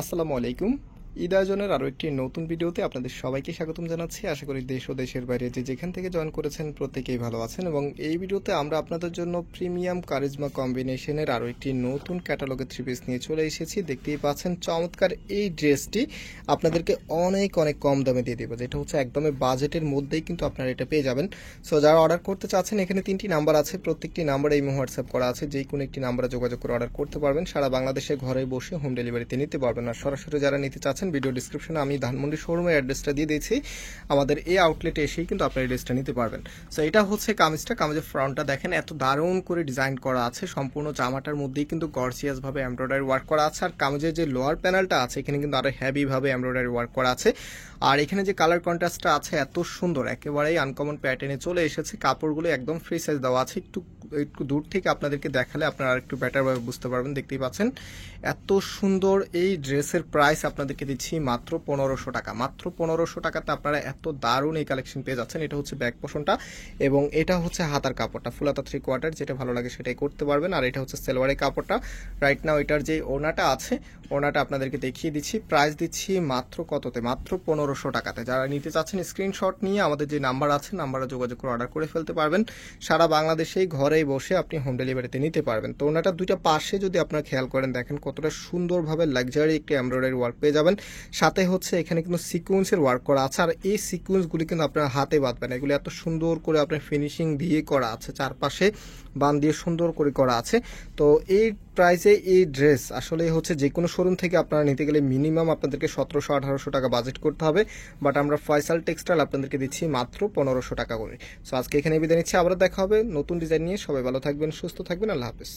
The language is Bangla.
আসসালামু আলাইকুম। ঈদ আয়োজনের আরও একটি নতুন ভিডিওতে আপনাদের সবাইকে স্বাগতম জানাচ্ছি। আশা করি দেশ ও দেশের বাইরে যে যেখান থেকে জয়েন করেছেন প্রত্যেকেই ভালো আছেন, এবং এই ভিডিওতে আমরা আপনাদের জন্য প্রিমিয়াম কারিজমা কম্বিনেশনের আরও একটি নতুন ক্যাটালগের থ্রি পিস নিয়ে চলে এসেছি। দেখতেই পাচ্ছেন চমৎকার এই ড্রেসটি আপনাদেরকে অনেক অনেক কম দামে দিয়ে দেবো, যেটা হচ্ছে একদমই বাজেটের মধ্যেই কিন্তু আপনারা এটা পেয়ে যাবেন। সো যারা অর্ডার করতে চাচ্ছেন, এখানে 3টি নাম্বার আছে, প্রত্যেকটি নাম্বারে ইমো হোয়াটসঅ্যাপ করা আছে, যে কোনো একটি নাম্বারে যোগাযোগ করে অর্ডার করতে পারবেন। সারা বাংলাদেশে ঘরে বসে হোম ডেলিভারিতে নিতে পারবেন। আর সরাসরি যারা নিতে চাচ্ছেন, ভিডিও ডিসক্রিপশনে আমি ধানমন্ডি শোরুমের অ্যাড্রেসটা দিয়ে দিয়েছি। আমাদের এই আউটলেটে এসেই কিন্তু আপনার এই ড্রেসটা নিতে পারবেন। সো এটা হচ্ছে কামিজের ফ্রন্টটা দেখেন, এত দারুণ করে ডিজাইন করা আছে। সম্পূর্ণ জামাটার মধ্যেই কিন্তু গর্জিয়াস ভাবে এমব্রয়ডারি ওয়ার্ক করা আছে। আর কামিজের যে লোয়ার প্যানেলটা আছে, এখানে কিন্তু আরো হেভি ভাবে এমব্রয়ডারি ওয়ার্ক করা আছে। আর এখানে যে কালার কন্ট্রাস্টটা আছে এত সুন্দর, একেবারেই আনকমন প্যাটার্নে চলে এসেছে। কাপড়গুলো একদম ফ্রি সাইজ দেওয়া আছে। একটু দূর থেকে আপনাদেরকে দেখালে আপনারা একটু বেটার ভাবে বুঝতে পারবেন। দেখতেই পাচ্ছেন এত সুন্দর এই ড্রেসের প্রাইস আপনাদেরকে দিচ্ছি মাত্র 1500 টাকা। মাত্র 1500 টাকাতে আপনারা এত দারুণ এই কালেকশন পেয়ে যাচ্ছেন। এটা হচ্ছে ব্যাক পোর্শনটা এবং এটা হচ্ছে হাতার কাপড়টা, ফুল হাতা 3/4, যেটা ভালো লাগে সেটাই করতে পারবেন। আর এটা হচ্ছে সেলোয়ারের কাপড়টা। রাইট নাও এটার যে ওড়নাটা আছে, ওড়নাটা আপনাদেরকে দেখিয়ে দিচ্ছি। প্রাইস দিচ্ছি মাত্র কততে? মাত্র 1500 টাকাতে। যারা নিতে চাচ্ছেন স্ক্রিনশট নিয়ে আমাদের যে নাম্বার আছে, নাম্বারে যোগাযোগ করে অর্ডার করে ফেলতে পারবেন। সারা বাংলাদেশেই ঘরেই বসে আপনি হোম ডেলিভারিতে নিতে পারবেন। তো ওড়নাটার দুইটা পাশে যদি আপনারা খেয়াল করেন, দেখেন কতটা সুন্দরভাবে লাক্সারি একটি এমব্রয়ডারি ওয়ার্ক পেয়ে যাবেন। সাথে হচ্ছে এখানে কিন্তু সিকোয়েন্সের ওয়ার্ক করা আছে। আর এই সিকোয়েন্সগুলি কিন্তু আপনার হাতে বাঁধবেন। এগুলি এত সুন্দর করে আপনার ফিনিশিং দিয়ে করা আছে, চারপাশে বান দিয়ে সুন্দর করে করা আছে। তো এই প্রাইসে এই ড্রেস আসলে হচ্ছে যে কোনো শোরুম থেকে আপনারা নিতে গেলে মিনিমাম আপনাদেরকে 1700-1800 টাকা বাজেট করতে হবে। বাট আমরা ফয়সাল টেক্সটাইল আপনাদেরকে দিচ্ছি মাত্র 1500 টাকা করে। সো আজকে এখানে বিদায় নিচ্ছি, আবারও দেখা হবে নতুন ডিজাইন নিয়ে। সবাই ভালো থাকবেন, সুস্থ থাকবেন, আল্লাহ হাফেজ।